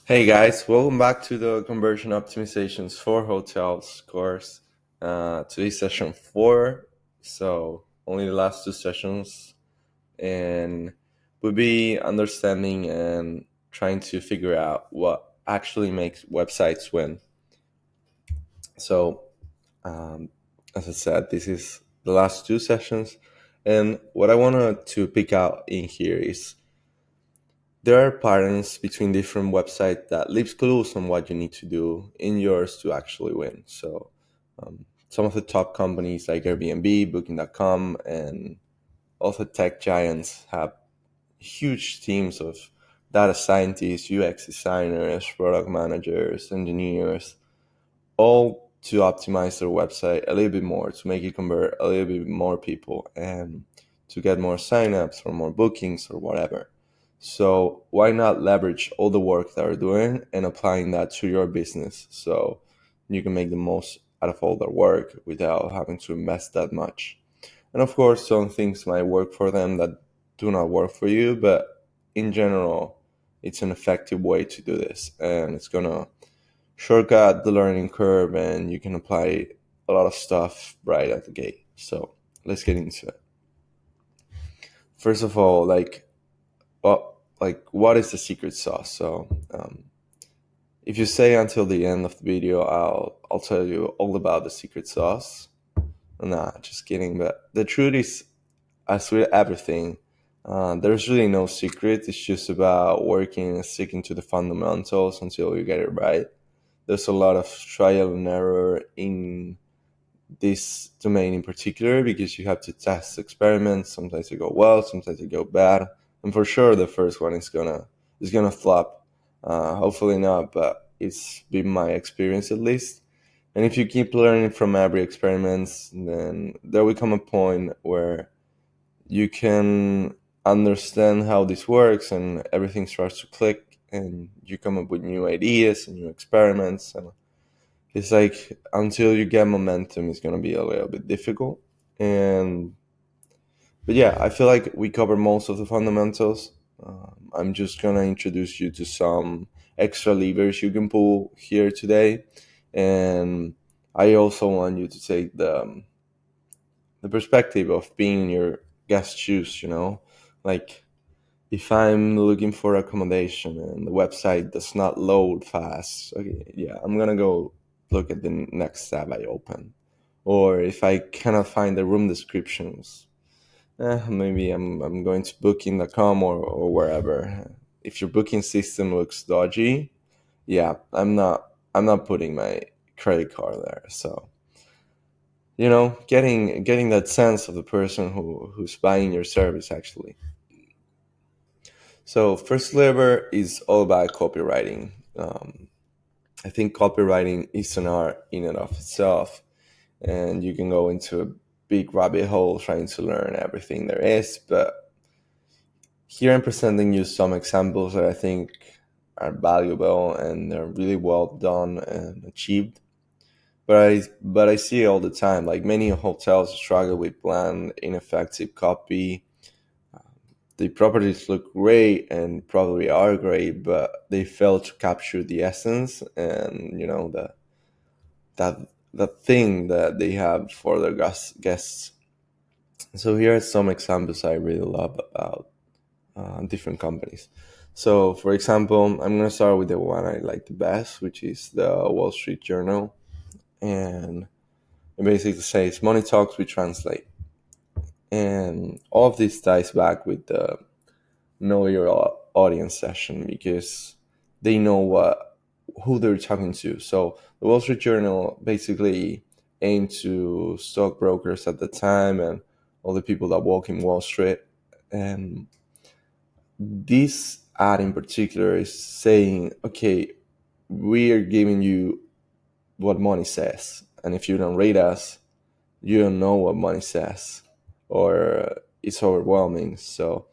Hey guys, welcome back to the conversion optimizations for hotels course. Today's session 4, so only the last two sessions, and we'll be understanding and trying to figure out what actually makes websites win. So, um, as I said, this is the last two sessions, and what I wanted to pick out in here is there are patterns between different websites that leaves clues on what you need to do in yours to actually win. So some of the top companies like Airbnb, Booking.com, and also tech giants have huge teams of data scientists, UX designers, product managers, engineers, all to optimize their website a little bit more, to make it convert a little bit more people and to get more signups or more bookings or whatever. So why not leverage all the work that they're doing and applying that to your business so you can make the most out of all their work without having to invest that much. And of course, some things might work for them that do not work for you, but in general, it's an effective way to do this, and it's gonna shortcut the learning curve, and you can apply a lot of stuff right at the gate. So let's get into it. First of all, what is the secret sauce? So if you stay until the end of the video, I'll tell you all about the secret sauce. Nah, just kidding. But the truth is, as with everything, there's really no secret. It's just about working and sticking to the fundamentals until you get it right. There's a lot of trial and error in this domain in particular because you have to test experiments. Sometimes they go well, sometimes they go bad, and for sure the first one is gonna flop. Hopefully not, but it's been my experience at least. And if you keep learning from every experiment, then there will come a point where you can understand how this works and everything starts to click and you come up with new ideas and new experiments, and it's like until you get momentum it's going to be a little bit difficult. And but yeah, I feel like we cover most of the fundamentals. I'm just going to introduce you to some extra levers you can pull here today, and I also want you to take the perspective of being in your guest shoes, like if I'm looking for accommodation and the website does not load fast, okay, yeah, I'm gonna go look at the next tab I open. Or if I cannot find the room descriptions, maybe I'm going to booking.com or wherever. If your booking system looks dodgy, yeah, I'm not putting my credit card there. So getting that sense of the person who's buying your service actually. So first lever is all about copywriting. I think copywriting is an art in and of itself, and you can go into a big rabbit hole trying to learn everything there is. But here I'm presenting you some examples that I think are valuable and they're really well done and achieved. But I see it all the time. Like many hotels struggle with bland, ineffective copy. The properties look great and probably are great, but they fail to capture the essence and that that thing that they have for their guests. So here are some examples I really love about different companies. So, for example, I'm gonna start with the one I like the best, which is the Wall Street Journal, and it basically says "Money talks, we translate," and all of this ties back with the know your audience session because they know who they're talking to. So the Wall Street Journal basically aimed to stockbrokers at the time and all the people that walk in Wall Street. And this ad in particular is saying, okay, we are giving you what money says, and if you don't read us, you don't know what money says, or it's overwhelming. So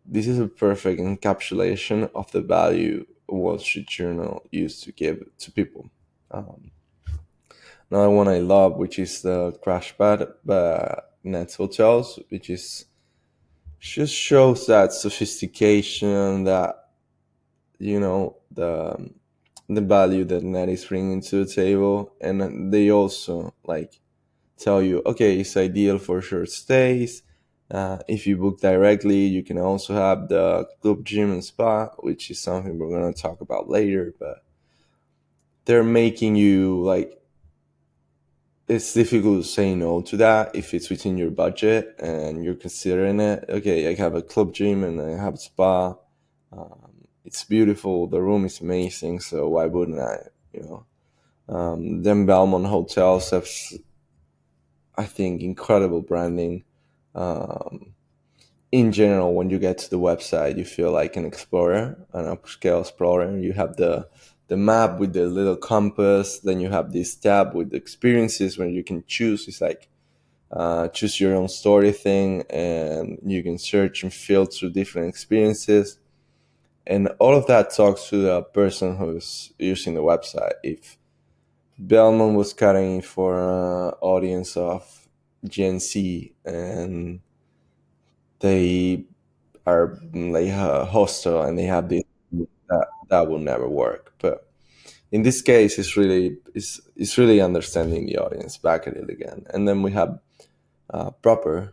this is a perfect encapsulation of the value Wall Street Journal used to give to people. Um, Another one I love, which is the Crash Pad Net Hotels, which is just shows that sophistication, that the value that net is bringing to the table, and they also like tell you, okay, it's ideal for short stays. If you book directly, you can also have the club gym and spa, which is something we're going to talk about later. But they're making you like, it's difficult to say no to that if it's within your budget and you're considering it. Okay, I have a club gym and I have a spa. It's beautiful. The room is amazing. So why wouldn't I? You know, then Belmont hotels have, I think, incredible branding. Um, in general, when you get to the website, you feel like an explorer, an upscale explorer. You have the map with the little compass. Then you have this tab with the experiences where you can choose. It's like choose your own story thing, and you can search and filter different experiences. And all of that talks to the person who's using the website. If Belmont was cutting for an audience of Gen Z and they are like a hostel and they have this, that will never work. But in this case, it's really understanding the audience back at it again. And then we have Proper,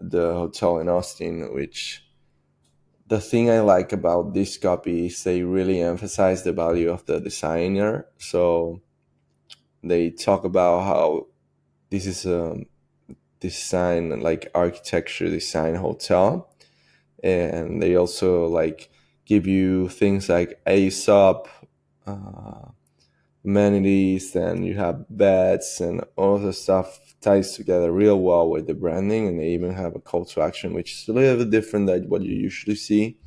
the hotel in Austin, which the thing I like about this copy is they really emphasize the value of the designer. So they talk about how this is a design, like architecture design hotel, and they also like give you things like ASOP uh, amenities, and you have beds and all the stuff ties together real well with the branding, and they even have a call to action, which is a little bit different than what you usually see.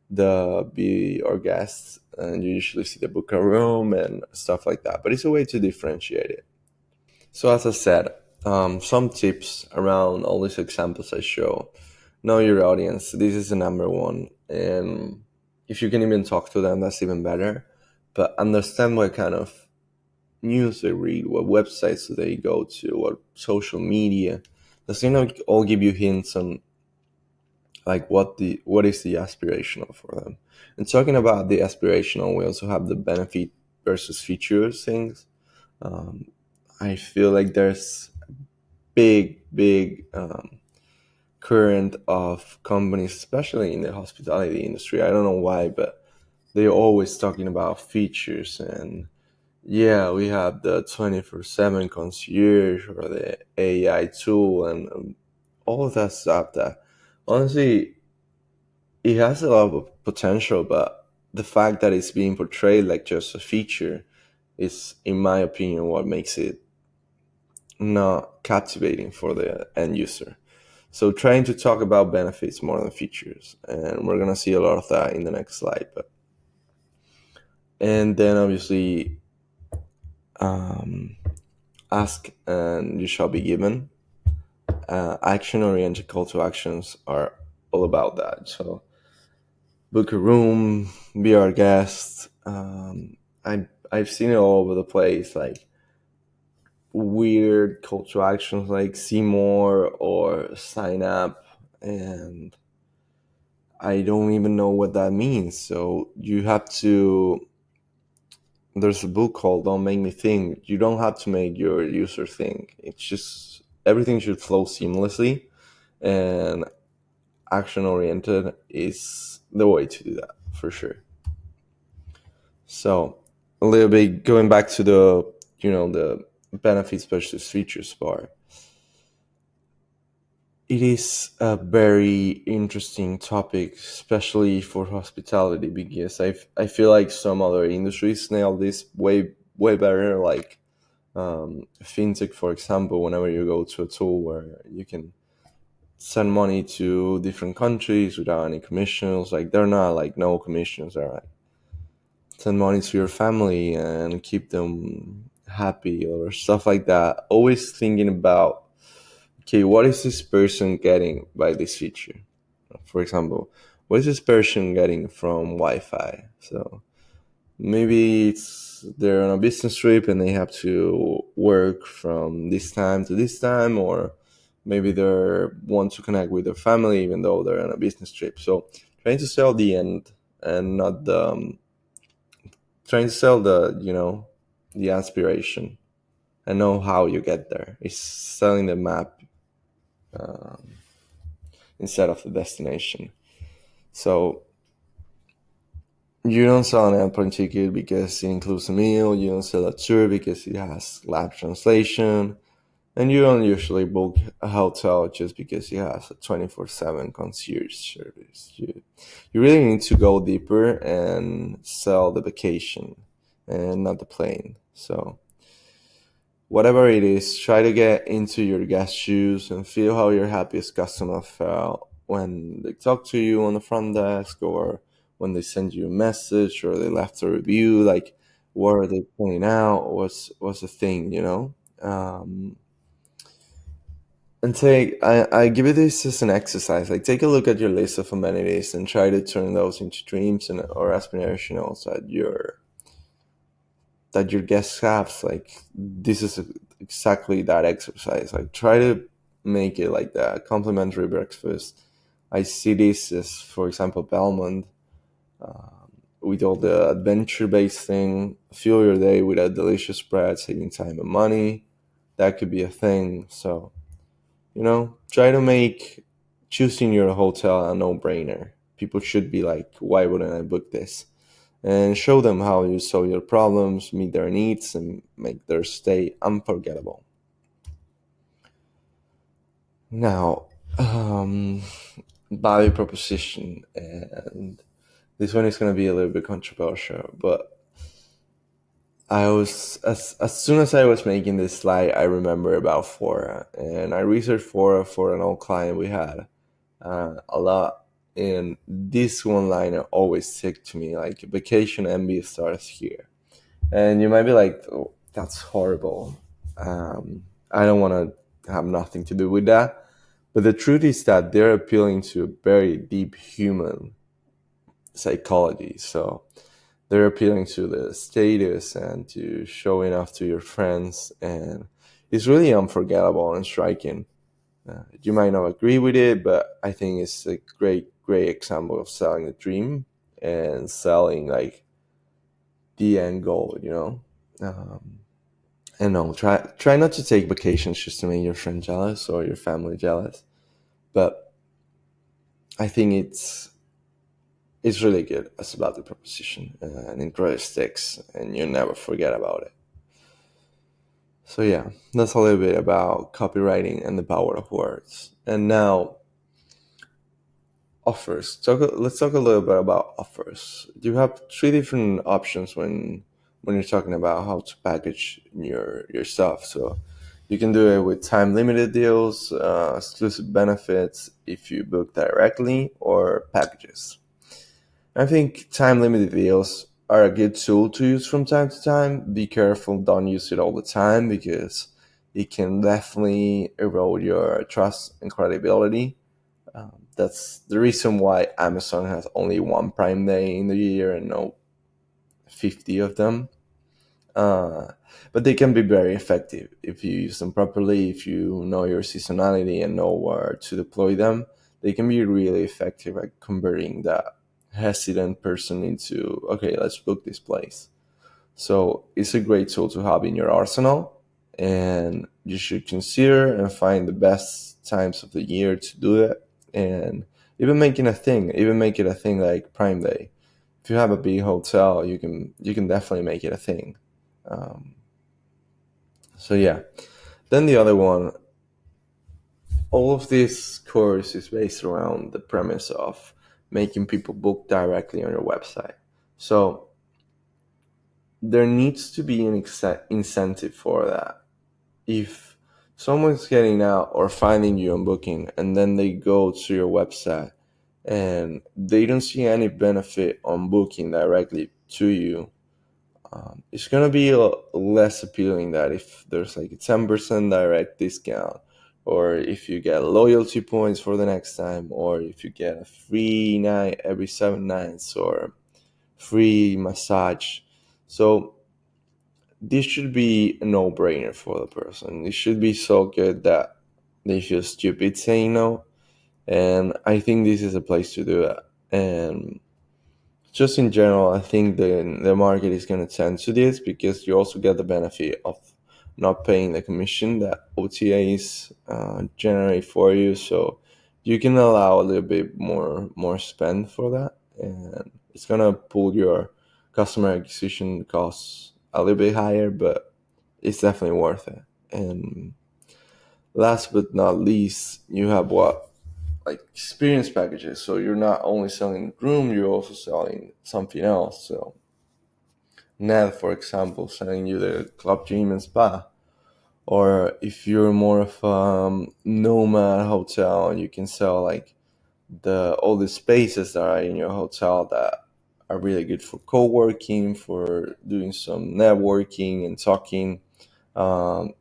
The be our guests, and you usually see the book a room and stuff like that, but it's a way to differentiate it. So as I said, some tips around all these examples I show. Know your audience. This is the number one. And if you can even talk to them, that's even better. But understand what kind of news they read, what websites do they go to, what social media. Does it not all give you hints on like what is the aspirational for them? And talking about the aspirational, we also have the benefit versus features things. Um, I feel like there's big current of companies, especially in the hospitality industry. I don't know why, but they're always talking about features. And yeah, we have the 24/7 concierge or the AI tool and all of that stuff that honestly it has a lot of potential, but the fact that it's being portrayed like just a feature is, in my opinion, what makes it not captivating for the end user. So trying to talk about benefits more than features, and we're gonna see a lot of that in the next slide. But and then obviously, um, ask and you shall be given. Action-oriented call to actions are all about that. So book a room, be our guest. I've seen it all over the place, like weird call to actions like see more or sign up, and I don't even know what that means. So you have to. There's a book called "Don't Make Me Think." You don't have to make your user think. It's just everything should flow seamlessly, and action oriented is the way to do that for sure. So a little bit going back to the benefits versus features part. It is a very interesting topic, especially for hospitality, because I feel like some other industries nail this way better. Like fintech, for example, whenever you go to a tool where you can send money to different countries without any commissions, like they're not like no commissions. They're like send money to your family and keep them happy or stuff like that. Always thinking about, okay, what is this person getting by this feature? For example, what is this person getting from Wi-Fi? So maybe it's they're on a business trip and they have to work from this time to this time, or maybe they want to connect with their family even though they're on a business trip. So trying to sell the end and not trying to sell the aspiration and know how you get there. It's selling the map instead of the destination. So you don't sell an airplane ticket because it includes a meal. You don't sell a tour because it has live translation. And you don't usually book a hotel just because it has a 24/7 concierge service. You really need to go deeper and sell the vacation and not the plane. So whatever it is, try to get into your guest shoes and feel how your happiest customer felt when they talk to you on the front desk, or when they send you a message, or they left a review. Like, what are they pointing out? What's the thing, and I give you this as an exercise. Like, take a look at your list of amenities and try to turn those into dreams and or aspirations that your guests have. Like, this is exactly that exercise. Like, try to make it like that complimentary breakfast. I see this as, for example, Belmont, with all the adventure based thing. Fuel your day with a delicious spread, saving time and money. That could be a thing. So, try to make choosing your hotel a no brainer. People should be like, why wouldn't I book this? And show them how you solve your problems, meet their needs, and make their stay unforgettable. Now, value proposition, and this one is going to be a little bit controversial, but as soon as I was making this slide, I remember about Fora, and I researched Fora for an old client we had a lot. And this one liner always stick to me, like, vacation envy starts here. And you might be like, oh, that's horrible. I don't want to have nothing to do with that. But the truth is that they're appealing to very deep human psychology. So they're appealing to the status and to showing off to your friends. And it's really unforgettable and striking. You might not agree with it, but I think it's a great, great example of selling a dream and selling like the end goal. And no, try not to take vacations just to make your friend jealous or your family jealous. But I think it's really good as about the proposition, and it really sticks, and you never forget about it. So yeah, that's a little bit about copywriting and the power of words. And now, offers. Let's talk a little bit about offers. You have three different options when you're talking about how to package your stuff. So you can do it with time limited deals, exclusive benefits if you book directly, or packages. I think time limited deals are a good tool to use from time to time. Be careful, don't use it all the time, because it can definitely erode your trust and credibility. That's the reason why Amazon has only one Prime Day in the year and no 50 of them. Uh, but they can be very effective if you use them properly, if you know your seasonality and know where to deploy them. They can be really effective at converting that hesitant person into, okay, let's book this place. So it's a great tool to have in your arsenal, and you should consider and find the best times of the year to do it. And even make it a thing like Prime Day. If you have a big hotel, you can definitely make it a thing. Um, so yeah. Then the other one, all of this course is based around the premise of making people book directly on your website. So there needs to be an incentive for that. If someone's getting out or finding you on Booking, and then they go to your website and they don't see any benefit on Booking directly to you, it's gonna be less appealing that if there's like a 10% direct discount, or if you get loyalty points for the next time, or if you get a free night every 7 nights, or free massage. So this should be a no-brainer for the person. It should be so good that they feel stupid saying no. And I think this is a place to do it. And just in general, I think the market is going to tend to this because you also get the benefit of not paying the commission that OTAs generate for you. So you can allow a little bit more spend for that, and it's gonna pull your customer acquisition costs a little bit higher, but it's definitely worth it. And last but not least, you have what, like experience packages. So you're not only selling the room, you're also selling something else. So Ned, for example, selling you the club, gym, and spa. Or if you're more of a nomad hotel, you can sell like the all the spaces that are in your hotel that are really good for co-working, for doing some networking and talking,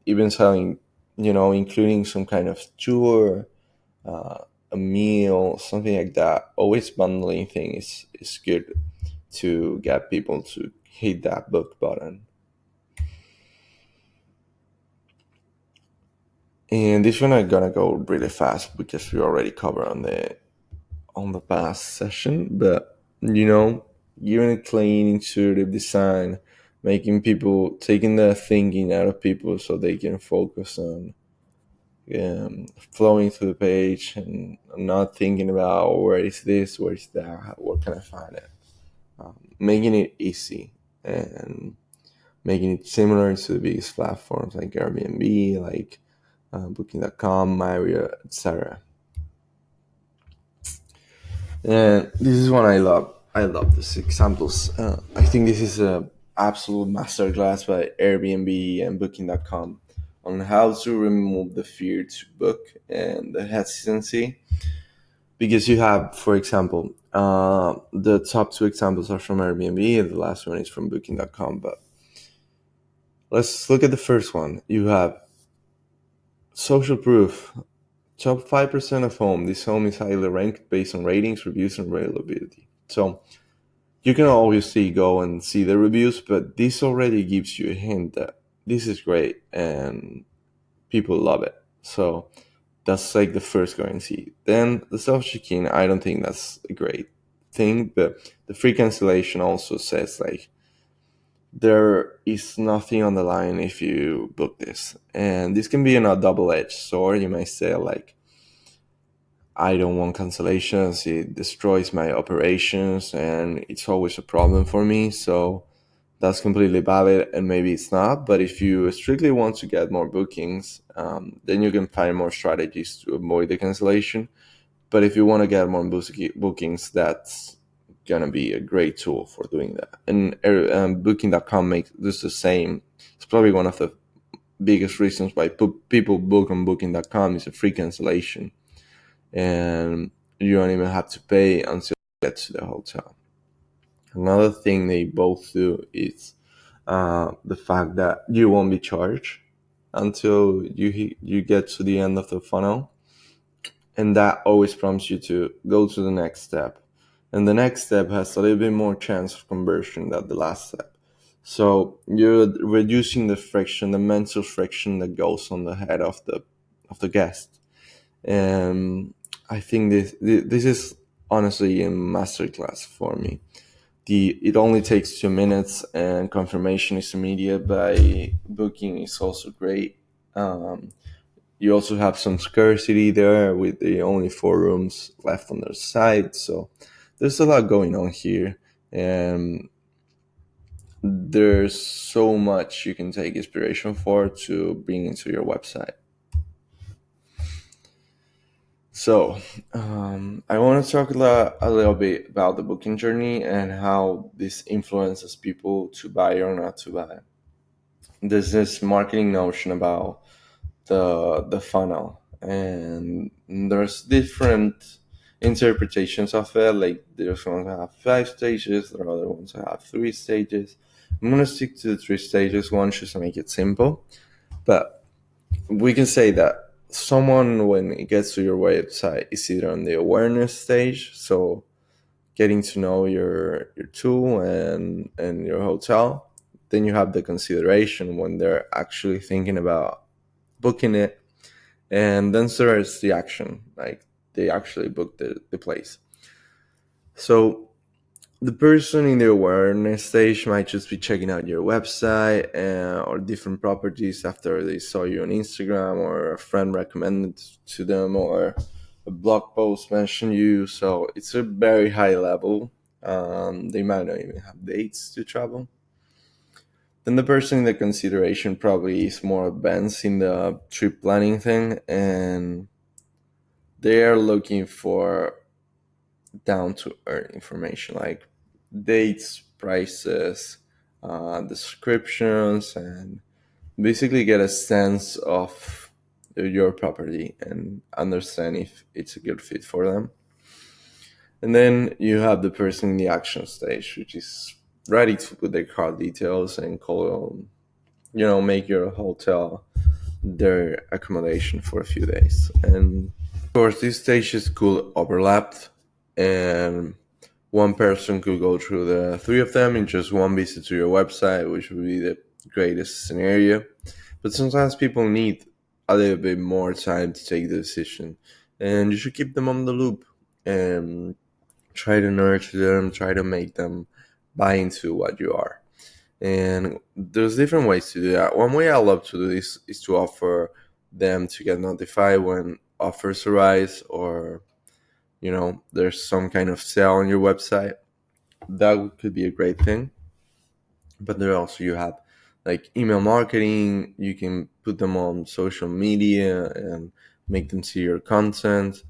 even selling, including some kind of tour, uh, a meal, something like that. Always bundling thing is good to get people to hit that book button. And this one I'm gonna go really fast because we already covered on the past session. But giving a clean, intuitive design, making people taking the thinking out of people so they can focus on flowing through the page and not thinking about, "Oh, where is this, where is that, where can I find it?" Making it easy and making it similar to the biggest platforms like Airbnb, like Booking.com, Marriott, etc. And this is one I love. I love these examples. I think this is a absolute masterclass by Airbnb and Booking.com on how to remove the fear to book and the hesitancy. Because you have, for example, the top two examples are from Airbnb and the last one is from Booking.com. But let's look at the first one. You have social proof. Top 5% of home. This home is highly ranked based on ratings, reviews, and reliability. So you can obviously go and see the reviews, but this already gives you a hint that this is great and people love it. So that's like the first guarantee. Then the self check-in, I don't think that's a great thing, but the free cancellation also says like there is nothing on the line if you book this. And this can be a double-edged sword. You might say like, I don't want cancellations. It destroys my operations and it's always a problem for me. So that's completely valid and maybe it's not. But if you strictly want to get more bookings, then you can find more strategies to avoid the cancellation. But if you want to get more bookings, that's going to be a great tool for doing that. And Booking.com makes this the same. It's probably one of the biggest reasons why people book on Booking.com is a free cancellation and you don't even have to pay until you get to the hotel. Another thing they both do is the fact that you won't be charged until you get to the end of the funnel, and that always prompts you to go to the next step. And the next step has a little bit more chance of conversion than the last step. So you're reducing the friction, the mental friction that goes on the head of the guest. And I think this is honestly a masterclass for me. It only takes 2 minutes and confirmation is immediate. By booking is also great. Um, you also have some scarcity there with the only 4 rooms left on their site. So there's a lot going on here, and there's so much you can take inspiration for to bring into your website. So, I want to talk a little bit about the booking journey and how this influences people to buy or not to buy. There's this marketing notion about the funnel, and there's different interpretations of it. Like there's ones that have 5 stages, there are other ones that have 3 stages. I'm gonna stick to the 3 stages one just to make it simple. But we can say that someone, when it gets to your website, is either on the awareness stage, so getting to know your tool and your hotel. Then you have the consideration when they're actually thinking about booking it, and then there's the action, like they actually book the place. So The person in the awareness stage might just be checking out your website or different properties after they saw you on Instagram, or a friend recommended to them, or a blog post mentioned you. So it's a very high level. They might not even have dates to travel. Then the person in the consideration probably is more advanced in the trip planning thing, and they are looking for down to earth information like dates, prices, descriptions, and basically get a sense of your property and understand if it's a good fit for them. And then you have the person in the action stage, which is ready to put their card details and call, make your hotel their accommodation for a few days. And of course, these stages could overlap, and one person could go through the three of them in just one visit to your website, which would be the greatest scenario. But sometimes people need a little bit more time to take the decision, and you should keep them on the loop and try to nurture them, try to make them buy into what you are. And there's different ways to do that. One way I love to do this is to offer them to get notified when offers arise, or there's some kind of sale on your website. That could be a great thing. But there also you have like email marketing. You can put them on social media and make them see your content,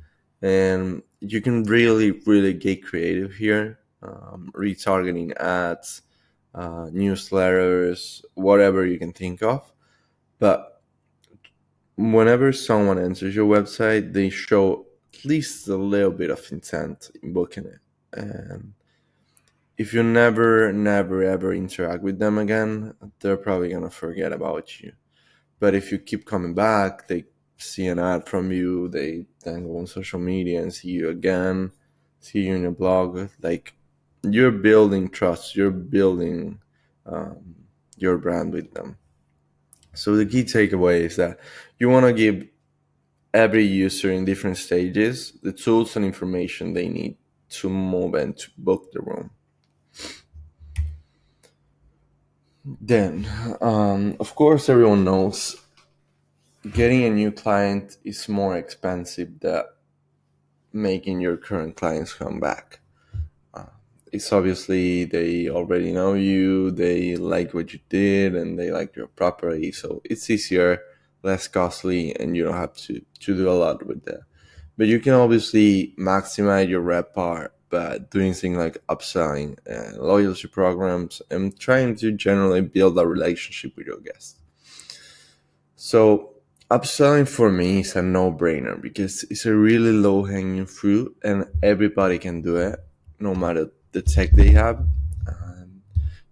and you can really get creative here. Retargeting ads, newsletters, whatever you can think of. But whenever someone enters your website, they show at least a little bit of intent in booking it. And if you never ever interact with them again, they're probably gonna forget about you. But if you keep coming back, they see an ad from you, they then go on social media and see you again, see you in your blog. Like, you're building trust, you're building um, your brand with them. So the key takeaway is that you want to give every user in different stages the tools and information they need to move and to book the room. Then, of course, everyone knows getting a new client is more expensive than making your current clients come back. Uh, it's obviously they already know you, they like what you did, and they like your property, so it's easier, less costly, and you don't have to do a lot with that. But you can obviously maximize your rep part by doing things like upselling and loyalty programs and trying to generally build a relationship with your guests. So upselling for me is a no-brainer because it's a really low-hanging fruit and everybody can do it, no matter the tech they have. Um,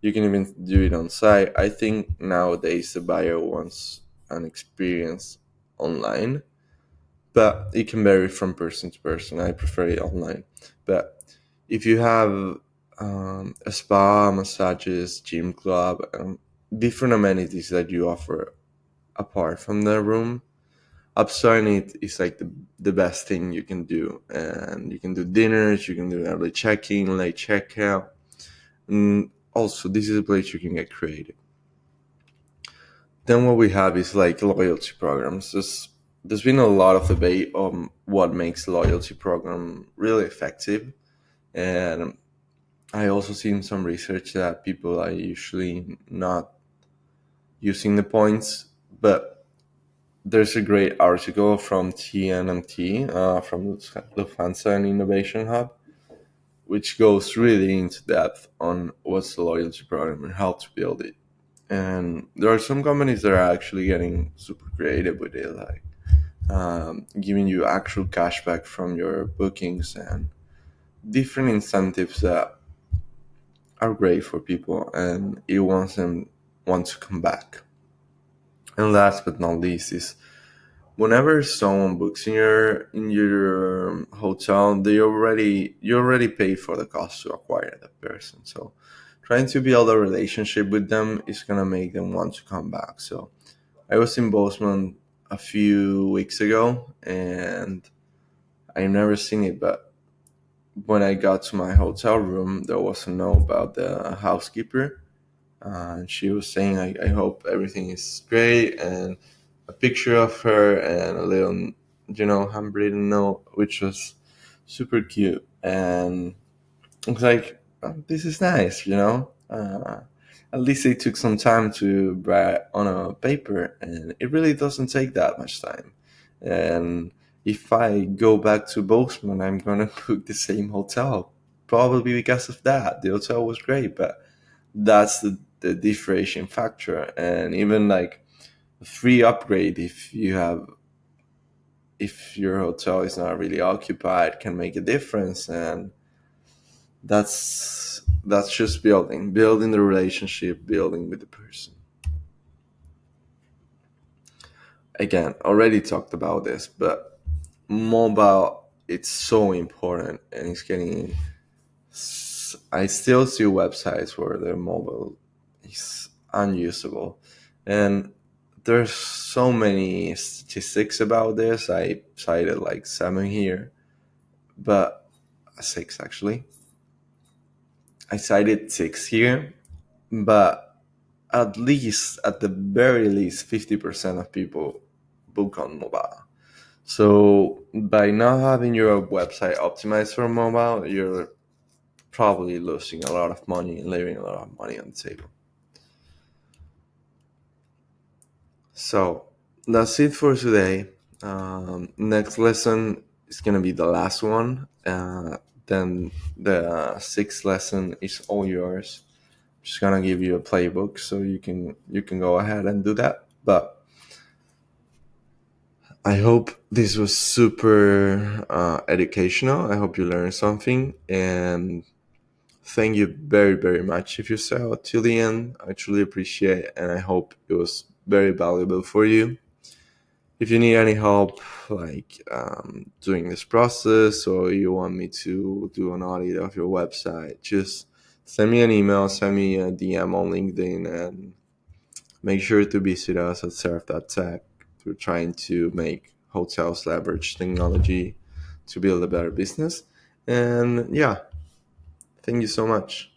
you can even do it on site. I think nowadays the buyer wants an experience online, but it can vary from person to person. I prefer it online. But if you have a spa, massages, gym club, different amenities that you offer apart from the room, upselling it is like the best thing you can do. And you can do dinners, you can do early check-in, late checkout. And also, this is a place you can get creative. Then what we have is like loyalty programs. There's been a lot of debate on what makes loyalty program really effective. And I also seen some research that people are usually not using the points, but there's a great article from TNMT, from Lufthansa and Innovation Hub, which goes really into depth on what's the loyalty program and how to build it. And there are some companies that are actually getting super creative with it, like giving you actual cashback from your bookings and different incentives that are great for people, and it wants them want to come back. And last but not least is whenever someone books in your hotel, you already pay for the cost to acquire that person. So trying to build a relationship with them is gonna make them want to come back. So I was in Bozeman a few weeks ago, and I've never seen it, but when I got to my hotel room, there was a note about the housekeeper. And she was saying, I hope everything is great, and a picture of her and a little, handwritten note, which was super cute. And I was like, oh, this is nice, at least they took some time to write on a paper, and it really doesn't take that much time. And if I go back to Bozeman, I'm gonna book the same hotel, probably because of that. The hotel was great, but that's the differentiating factor. And even like a free upgrade, if your hotel is not really occupied, can make a difference. And that's just building the relationship, building with the person. Again, already talked about this, but mobile, it's so important, and it's getting, I still see websites where their mobile is unusable. And there's so many statistics about this. I cited like seven here, but six actually. I cited six here, but at the very least, 50% of people book on mobile. So by not having your website optimized for mobile, you're probably losing a lot of money and leaving a lot of money on the table. So that's it for today. Next lesson is gonna be the last one. Then the sixth lesson is all yours. Just gonna give you a playbook so you can go ahead and do that. But I hope this was super educational. I hope you learned something, and thank you very, very much if you saw it till the end. I truly appreciate it, and I hope it was very valuable for you. If you need any help, like doing this process, or you want me to do an audit of your website, just send me an email, send me a DM on LinkedIn, and make sure to visit us at Zerf.tech. We're trying to make hotels leverage technology to build a better business. And yeah, thank you so much.